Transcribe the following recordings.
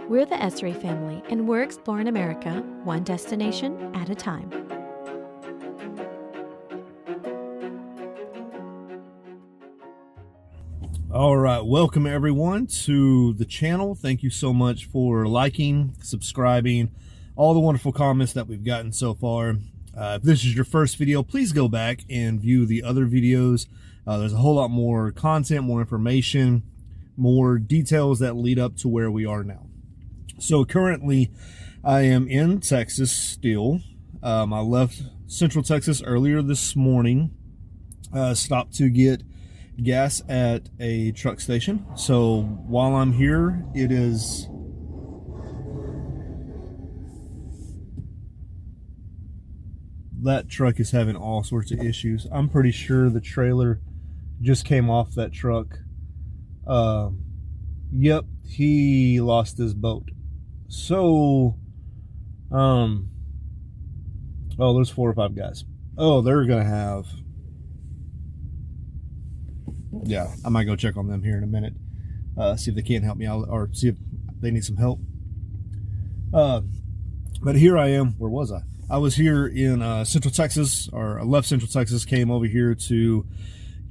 We're the Essary family, and we're exploring America, one destination at a time. All right, welcome everyone to the channel. Thank you so much for liking, subscribing, all the wonderful comments that we've gotten so far. If this is your first video, please go back and view the other videos. There's a whole lot more content, more information, more details that lead up to where we are now. So currently I am in Texas still. I left Central Texas earlier this morning, stopped to get gas at a truck station. So while I'm here, that truck is having all sorts of issues. I'm pretty sure the trailer just came off that truck. Yep, he lost his boat. So oh, there's 4 or 5 guys. Oh, they're gonna have, yeah, I might go check on them here in a minute, see if they can't help me out or see if they need some help. But here I am. Where was I? I was here in Central Texas, or I left Central Texas, came over here to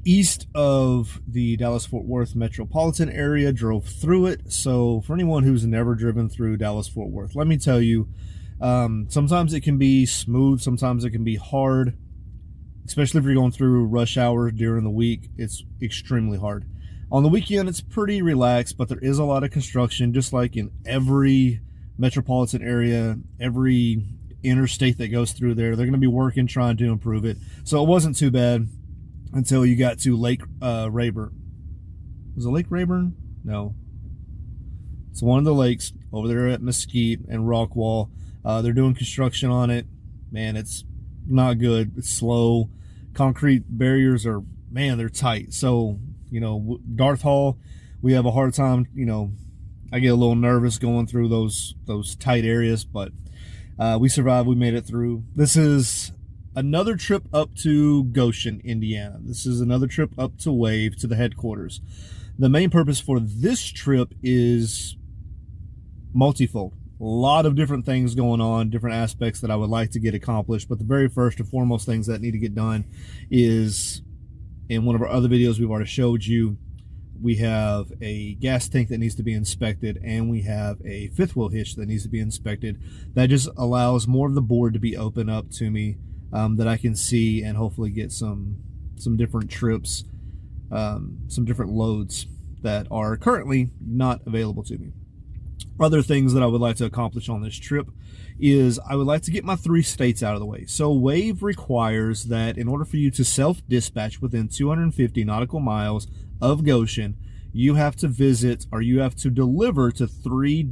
east of the Dallas-Fort Worth metropolitan area, drove through it. So for anyone who's never driven through Dallas-Fort Worth, let me tell you, sometimes it can be smooth, sometimes it can be hard. Especially if you're going through rush hour during the week, it's extremely hard. On the weekend, it's pretty relaxed, but there is a lot of construction, just like in every metropolitan area, every interstate that goes through there. They're going to be working, trying to improve it. So it wasn't too bad until you got to Lake Rayburn. Was it Lake Rayburn? No. It's one of the lakes over there at Mesquite and Rockwall. They're doing construction on it. Man, it's not good. It's slow. Concrete barriers are, man, they're tight. So, you know, Darth Hall, we have a hard time, you know, I get a little nervous going through those tight areas, but we survived. We made it through. This is another trip up to Goshen, Indiana. This is another trip up to Wave, to the headquarters. The main purpose for this trip is multifold. A lot of different things going on, different aspects that I would like to get accomplished. But the very first and foremost things that need to get done is, in one of our other videos we've already showed you, we have a gas tank that needs to be inspected, and we have a fifth wheel hitch that needs to be inspected. That just allows more of the board to be open up to me, that I can see and hopefully get some different trips, some different loads that are currently not available to me. Other things that I would like to accomplish on this trip is I would like to get my 3 states out of the way. So Wave requires that in order for you to self-dispatch within 250 nautical miles of Goshen, you have to visit, or you have to deliver to 3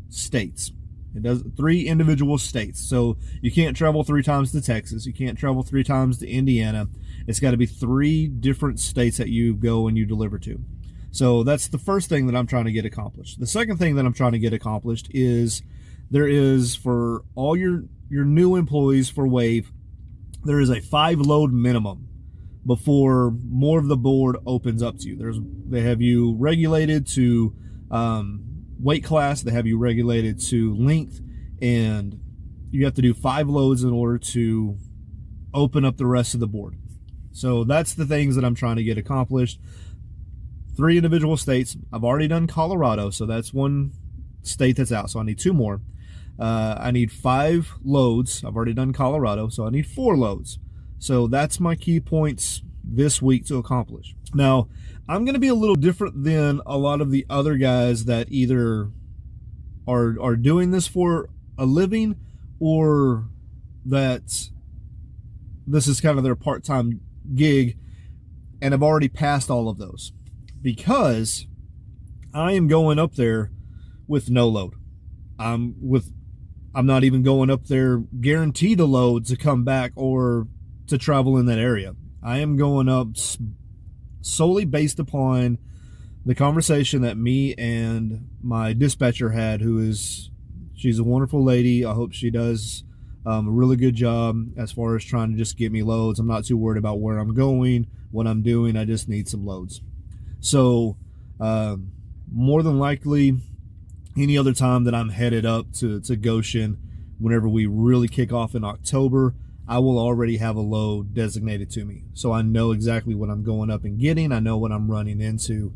states. It does 3 individual states. So you can't travel 3 times to Texas. You can't travel 3 times to Indiana. It's got to be 3 different states that you go and you deliver to. So that's the first thing that I'm trying to get accomplished. The second thing that I'm trying to get accomplished is there is, for all your new employees for Wave, there is a 5 load minimum before more of the board opens up to you. They have you regulated to weight class, they have you regulated to length, and you have to do 5 loads in order to open up the rest of the board. So that's the things that I'm trying to get accomplished. 3 individual states. I've already done Colorado, so that's 1 state that's out. So I need 2 more. I need 5 loads. I've already done Colorado, so I need 4 loads. So that's my key points this week to accomplish. Now, I'm going to be a little different than a lot of the other guys that either are doing this for a living, or that this is kind of their part-time gig, and I've already passed all of those. Because I am going up there with no load. I'm not even going up there guaranteed a load to come back or to travel in that area. I am going up solely based upon the conversation that me and my dispatcher had, she's a wonderful lady. I hope she does a really good job as far as trying to just get me loads. I'm not too worried about where I'm going, what I'm doing. I just need some loads. So more than likely, any other time that I'm headed up to Goshen, whenever we really kick off in October, I will already have a load designated to me. So I know exactly what I'm going up and getting. I know what I'm running into.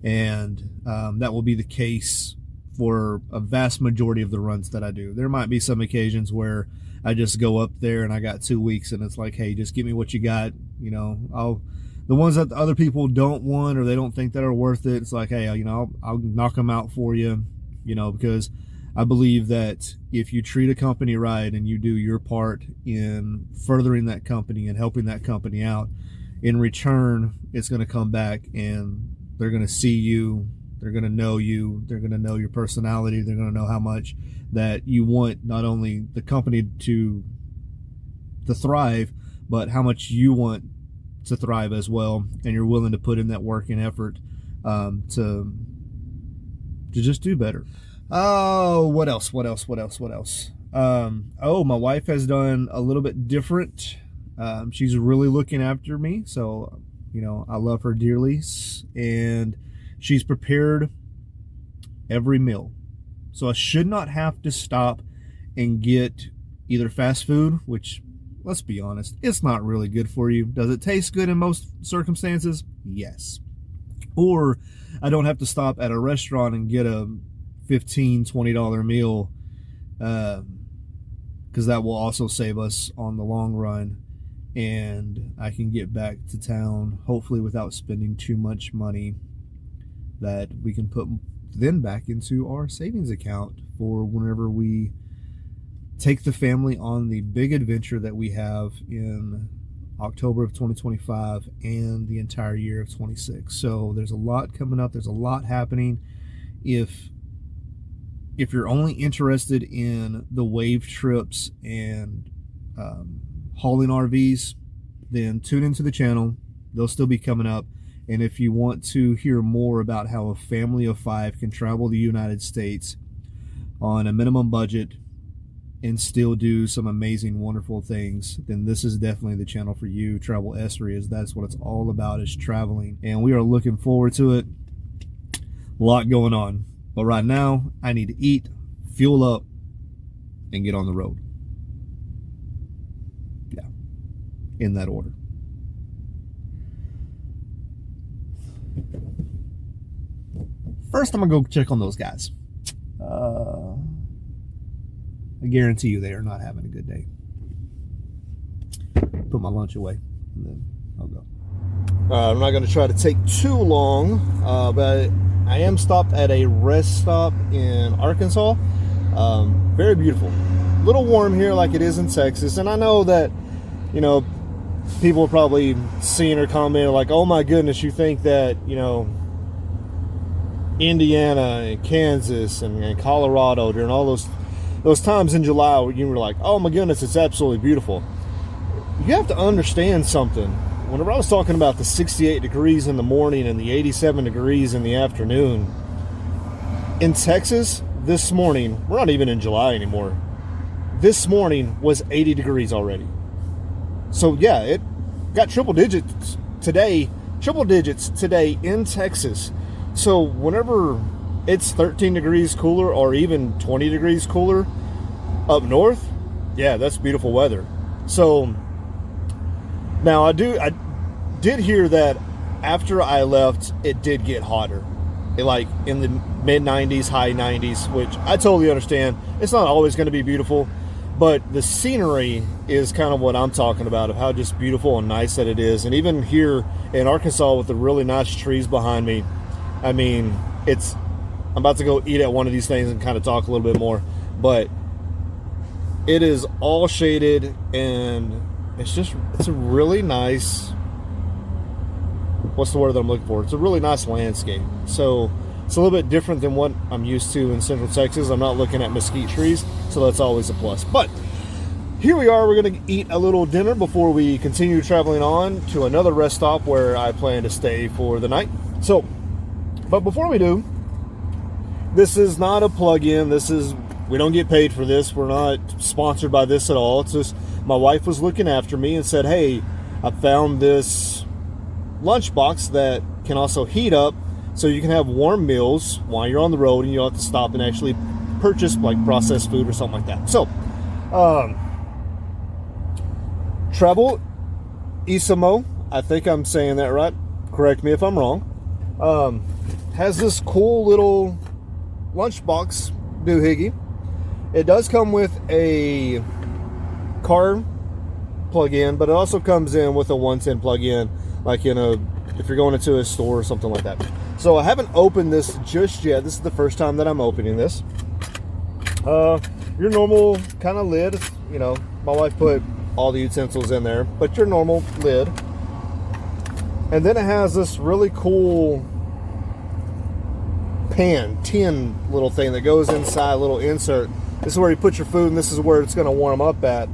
And that will be the case for a vast majority of the runs that I do. There might be some occasions where I just go up there and I got 2 weeks and it's like, hey, just give me what you got. You know, the ones that the other people don't want or they don't think that are worth it, it's like, hey, you know, I'll knock them out for you, you know, because I believe that if you treat a company right and you do your part in furthering that company and helping that company out, in return, it's going to come back and they're going to see you, they're going to know you, they're going to know your personality, they're going to know how much that you want not only the company to thrive, but how much you want to thrive as well, and you're willing to put in that work and effort to just do better. Oh, what else? Oh, my wife has done a little bit different. She's really looking after me, so you know I love her dearly, and she's prepared every meal. So I should not have to stop and get either fast food, which, let's be honest, it's not really good for you. Does it taste good in most circumstances? Yes. Or I don't have to stop at a restaurant and get a $15, $20 meal, because that will also save us on the long run, and I can get back to town hopefully without spending too much money that we can put then back into our savings account for whenever we take the family on the big adventure that we have in October of 2025 and the entire year of 26. So there's a lot coming up. There's a lot happening. If you're only interested in the wave trips and hauling RVs, then tune into the channel. They'll still be coming up. And if you want to hear more about how a family of 5 can travel the United States on a minimum budget and still do some amazing, wonderful things, then this is definitely the channel for you. TravelEssary, is that's what it's all about, is traveling. And we are looking forward to it. A lot going on. But right now, I need to eat, fuel up, and get on the road. Yeah, in that order. First, I'm going to go check on those guys. I guarantee you they are not having a good day. Put my lunch away, and then I'll go. I'm not going to try to take too long, but I am stopped at a rest stop in Arkansas. Very beautiful. A little warm here like it is in Texas, and I know that, you know, people are probably seeing or commenting like, oh my goodness, you think that, you know, Indiana and Kansas and Colorado during all those times in July where you were like, oh my goodness, it's absolutely beautiful. You have to understand something. Whenever I was talking about the 68 degrees in the morning and the 87 degrees in the afternoon, in Texas this morning, we're not even in July anymore, this morning was 80 degrees already. So yeah, it got triple digits today in Texas. So whenever it's 13 degrees cooler or even 20 degrees cooler up north, yeah, that's beautiful weather. So now I did hear that after I left, it did get hotter. Like in the mid 90s, high 90s, which I totally understand. It's not always going to be beautiful, but the scenery is kind of what I'm talking about, of how just beautiful and nice that it is. And even here in Arkansas with the really nice trees behind me, I mean, I'm about to go eat at one of these things and kind of talk a little bit more, but it is all shaded and it's a really nice, what's the word that I'm looking for? It's a really nice landscape. So it's a little bit different than what I'm used to in Central Texas. I'm not looking at mesquite trees, so that's always a plus. But here we are. We're going to eat a little dinner before we continue traveling on to another rest stop where I plan to stay for the night. So, but before we do, this is not a plug-in. We don't get paid for this. We're not sponsored by this at all. It's just my wife was looking after me and said, hey, I found this lunchbox that can also heat up so you can have warm meals while you're on the road, and you don't have to stop and actually purchase like processed food or something like that. So TravelEssary, I think I'm saying that right, correct me if I'm wrong, has this cool little lunchbox doohickey. It does come with a car plug-in, but it also comes in with a 110 plug-in, like if you're going into a store or something like that. So I haven't opened this just yet. This is the first time that I'm opening this. Your normal kind of lid, you know, my wife put all the utensils in there, but your normal lid. And then it has this really cool tin little thing that goes inside, a little insert. This is where you put your food, and this is where it's going to warm up at.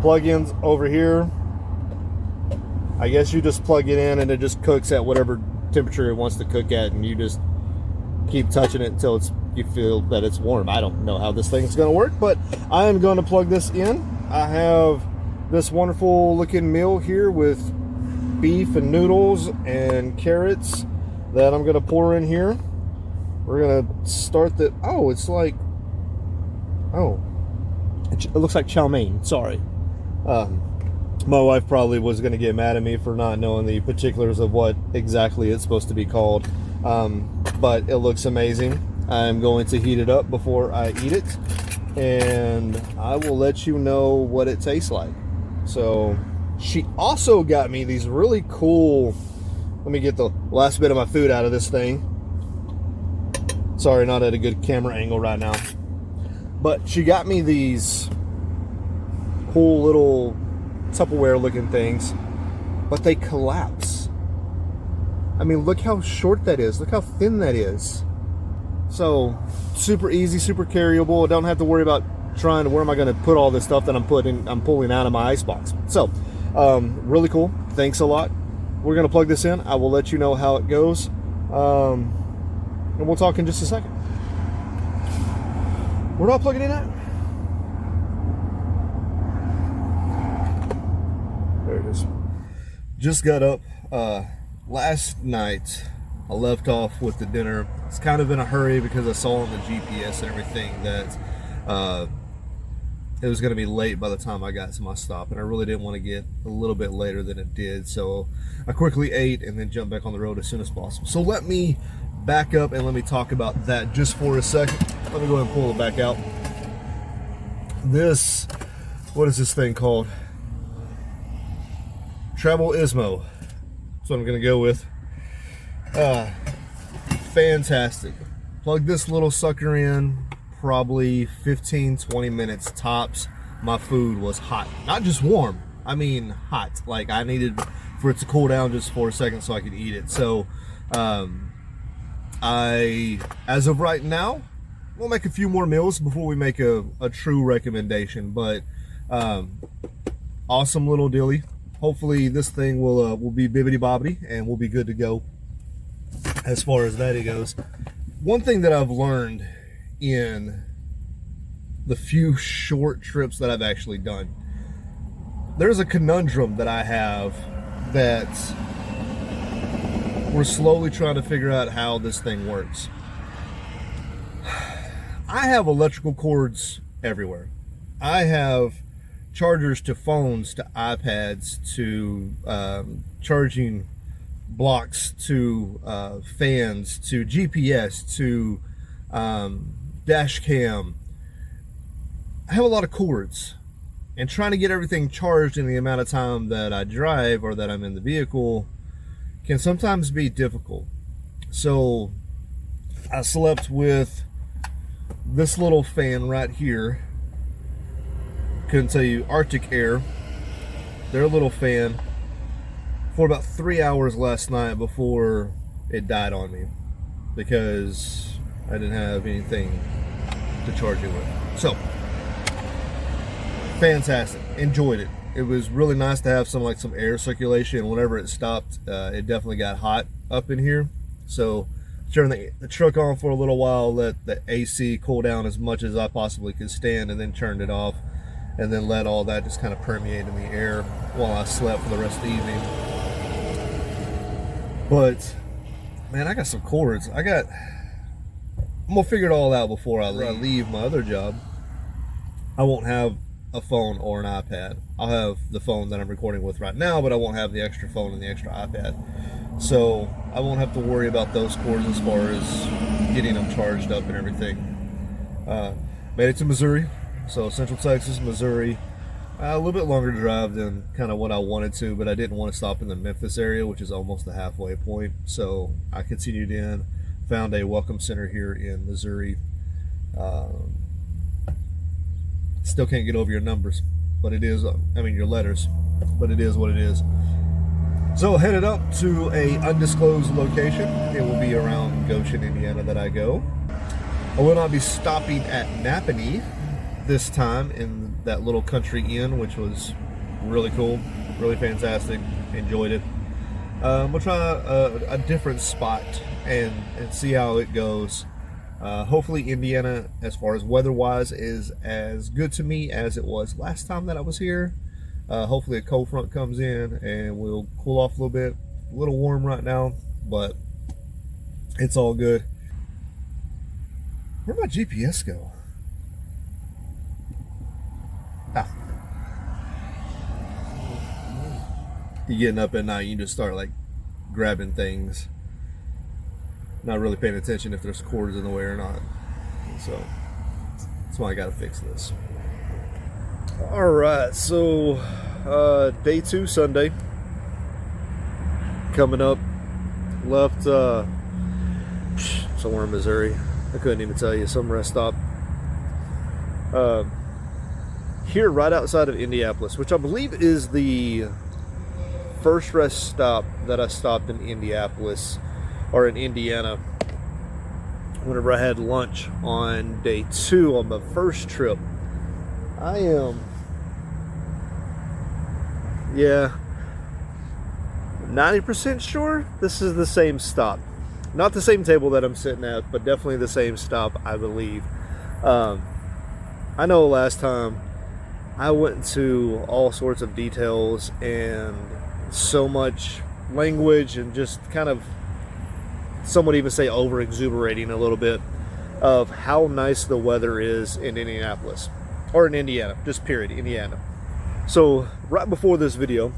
Plug-ins over here. I guess you just plug it in and it just cooks at whatever temperature it wants to cook at, and you just keep touching it until you feel that it's warm. I don't know how this thing's going to work, but I am going to plug this in. I have this wonderful looking meal here with beef and noodles and carrots that I'm going to pour in here. We're going to start the, it looks like chow mein, sorry. My wife probably was going to get mad at me for not knowing the particulars of what exactly it's supposed to be called, but it looks amazing. I'm going to heat it up before I eat it, and I will let you know what it tastes like. So she also got me these really cool, let me get the last bit of my food out of this thing. Sorry, not at a good camera angle right now, but she got me these cool little Tupperware looking things, but they collapse. I mean, look how short that is, look how thin that is. So super easy, super carryable. I don't have to worry about trying to, where am I going to put all this stuff that I'm pulling out of my icebox. So really cool. Thanks a lot. We're going to plug this in. I will let you know how it goes, and we'll talk in just a second. We're not plugging in at. There it is. Just got up last night. I left off with the dinner. It's kind of in a hurry because I saw on the GPS and everything that it was going to be late by the time I got to my stop, and I really didn't want to get a little bit later than it did, so I quickly ate and then jumped back on the road as soon as possible. So let me back up and let me talk about that just for a second. Let me go ahead and pull it back out. This, what is this thing called? TravelEssary. That's what I'm going to go with. Fantastic. Plug this little sucker in, probably 15-20 minutes tops. My food was hot, not just warm, I mean hot. Like, I needed for it to cool down just for a second so I could eat it. So as of right now, we'll make a few more meals before we make a true recommendation, but awesome little dilly. Hopefully this thing will be bibbity bobbity and we'll be good to go as far as that goes. One thing that I've learned in the few short trips that I've actually done, there's a conundrum that I have that we're slowly trying to figure out how this thing works. I have electrical cords everywhere. I have chargers to phones, to iPads, to charging blocks, to fans, to GPS, to dash cam. I have a lot of cords, and trying to get everything charged in the amount of time that I drive or that I'm in the vehicle can sometimes be difficult. So I slept with this little fan right here. Couldn't tell you, Arctic Air, their little fan, for about 3 hours last night before it died on me because I didn't have anything to charge it with. So fantastic, enjoyed it. It was really nice to have some air circulation. Whenever it stopped, it definitely got hot up in here. So turned the truck on for a little while, let the AC cool down as much as I possibly could stand, and then turned it off. and then let all that just kind of permeate in the air while I slept for the rest of the evening. But man, I got some cords. I'm gonna figure it all out before I leave my other job. I won't have a phone or an iPad. I'll have the phone that I'm recording with right now, but I won't have the extra phone and the extra iPad. So I won't have to worry about those cords as far as getting them charged up and everything. Made it to Missouri. So Central Texas, Missouri. A little bit longer drive than kind of what I wanted to, but I didn't want to stop in the Memphis area, which is almost the halfway point. So I continued in, found a welcome center here in Missouri. Still can't get over your numbers, but it is, your letters, but it is what it is. So headed up to a undisclosed location. It will be around Goshen, Indiana that I go. I will not be stopping at Napanee this time in that little country inn, which was really cool, really fantastic. Enjoyed it. We'll try a different spot and see how it goes. Hopefully Indiana, as far as weather-wise, is as good to me as it was last time that I was here. Hopefully a cold front comes in and we'll cool off a little bit. A little warm right now, but it's all good. Where'd my GPS go? You getting up at night, you just start like grabbing things, not really paying attention if there's cords in the way or not. So that's why I gotta fix this. All right, so day 2, Sunday, coming up. Left somewhere in Missouri. I couldn't even tell you, some rest stop. Here right outside of Indianapolis, which I believe is the first rest stop that I stopped in Indianapolis, or in Indiana, whenever I had lunch on day 2 on my first trip. I am, 90% sure this is the same stop. Not the same table that I'm sitting at, but definitely the same stop, I believe. I know last time I went into all sorts of details and so much language and just kind of, some would even say over exuberating a little bit, of how nice the weather is in Indianapolis, or in Indiana, just period, Indiana. So right before this video,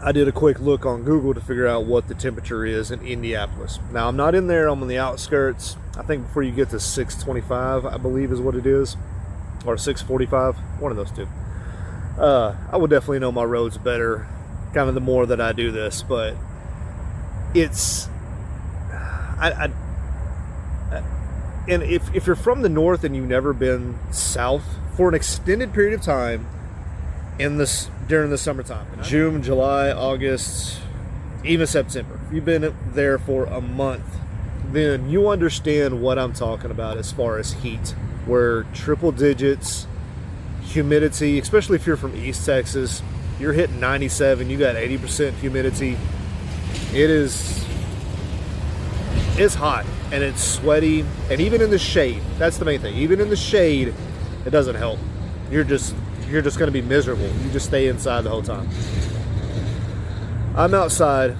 I did a quick look on Google to figure out what the temperature is in Indianapolis. Now I'm not in there, I'm on the outskirts. I think before you get to 625, I believe is what it is, or 645, one of those two. I would definitely know my roads better kind of the more that I do this, but it's, and if you're from the north and you've never been south for an extended period of time during the summertime, June, July, August, even September, if you've been there for a month, then you understand what I'm talking about as far as heat, where triple digits, humidity, especially if you're from East Texas, you're hitting 97, you got 80% humidity. It's hot and it's sweaty, and even in the shade, that's the main thing. Even in the shade, it doesn't help. You're just going to be miserable. You just stay inside the whole time. I'm outside.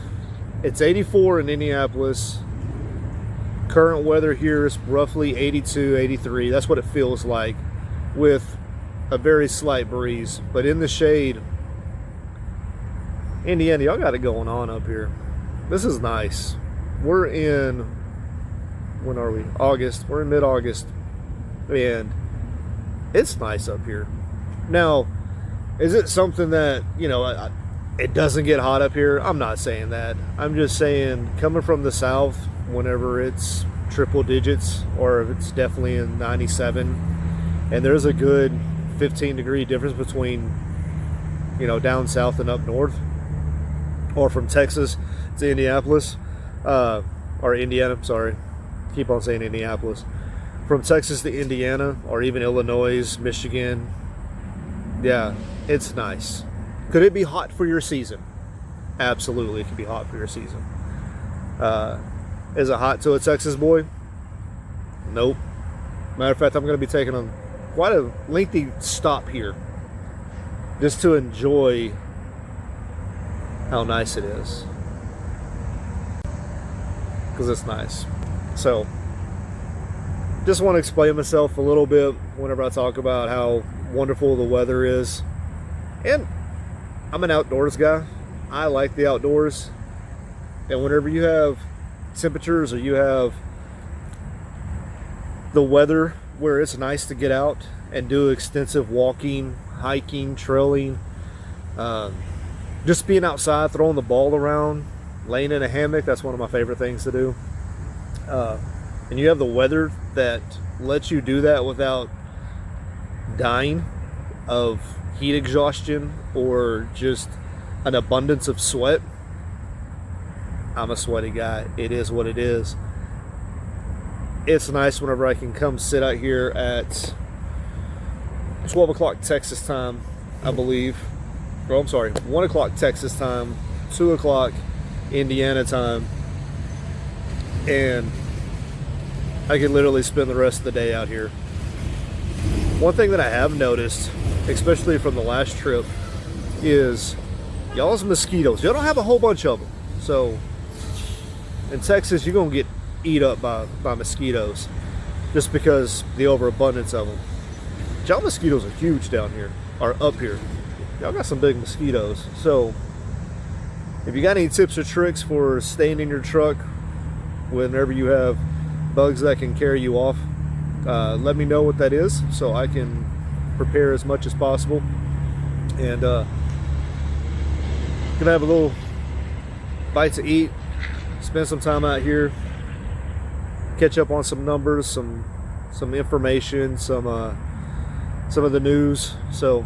It's 84 in Indianapolis. Current weather here is roughly 82, 83. That's what it feels like, with a very slight breeze. But in the shade, Indiana, y'all got it going on up here. This is nice. We're in, when are we? August. We're in mid-August, and it's nice up here. Now, is it something that, it doesn't get hot up here? I'm not saying that. I'm just saying, coming from the south, whenever it's triple digits, or if it's definitely in 97, and there's a good 15-degree difference between, down south and up north, or from Texas to Indianapolis, or Indiana, sorry, keep on saying Indianapolis, from Texas to Indiana, or even Illinois, Michigan, yeah, it's nice. Could it be hot for your season? Absolutely, it could be hot for your season. Is it hot to a Texas boy? Nope. Matter of fact, I'm going to be taking quite a lengthy stop here just to enjoy how nice it is, because it's nice. So just want to explain myself a little bit whenever I talk about how wonderful the weather is. And I'm an outdoors guy. I like the outdoors. And whenever you have temperatures, or you have the weather where it's nice to get out and do extensive walking, hiking, trailing, just being outside, throwing the ball around, laying in a hammock, that's one of my favorite things to do. And you have the weather that lets you do that without dying of heat exhaustion or just an abundance of sweat. I'm a sweaty guy. It is what it is. It's nice whenever I can come sit out here at 12 o'clock Texas time, I believe. Oh, I'm sorry, 1 o'clock Texas time, 2 o'clock Indiana time, and I can literally spend the rest of the day out here. One thing that I have noticed, especially from the last trip, is y'all's mosquitoes. Y'all don't have a whole bunch of them. So in Texas, you're going to get eat up by mosquitoes just because the overabundance of them. Y'all mosquitoes are huge down here, or up here. Y'all got some big mosquitoes. So if you got any tips or tricks for staying in your truck whenever you have bugs that can carry you off, let me know what that is so I can prepare as much as possible. And gonna have a little bite to eat, spend some time out here, catch up on some numbers, some information, some of the news. So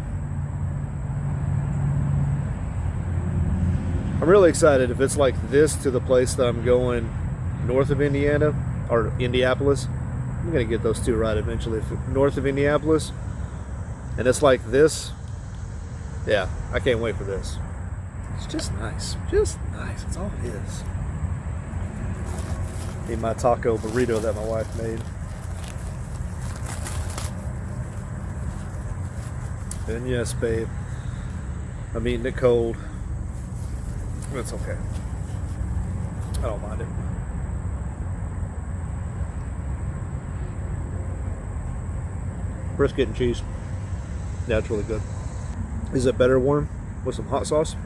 I'm really excited if it's like this to the place that I'm going north of Indiana, or Indianapolis. I'm gonna get those two right eventually. North of Indianapolis, and it's like this, yeah, I can't wait for this. It's just nice. That's all it is. Need my taco burrito that my wife made. And yes, babe, I'm eating it cold. It's okay. I don't mind it. Brisket and cheese. Yeah, it's really good. Is it better warm with some hot sauce?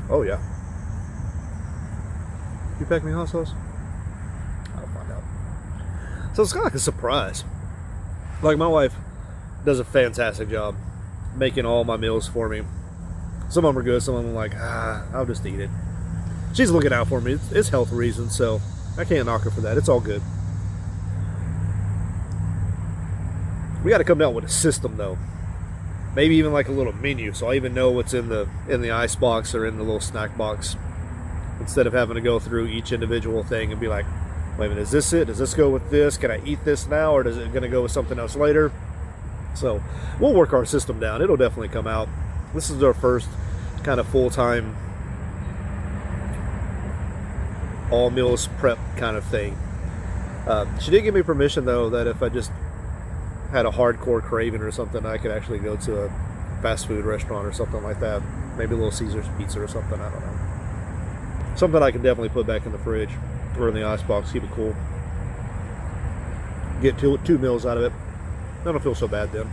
Oh yeah. You pack me hot sauce? I'll find out. So it's kind of like a surprise. Like, my wife does a fantastic job making all my meals for me. Some of them are good, some of them I'm like, I'll just eat it. She's looking out for me. It's health reasons, so I can't knock her for that. It's all good. We got to come down with a system, though. Maybe even like a little menu, so I even know what's in the ice box or in the little snack box, instead of having to go through each individual thing and be like, wait a minute, is this it? Does this go with this? Can I eat this now, or is it going to go with something else later? So we'll work our system down. It'll definitely come out. This is our first kind of full-time all meals prep kind of thing. She did give me permission, though, that if I just had a hardcore craving or something, I could actually go to a fast food restaurant or something like that. Maybe a little Caesar's pizza or something, I don't know. Something I can definitely put back in the fridge or in the ice box, keep it cool. Get two meals out of it. I don't feel so bad then.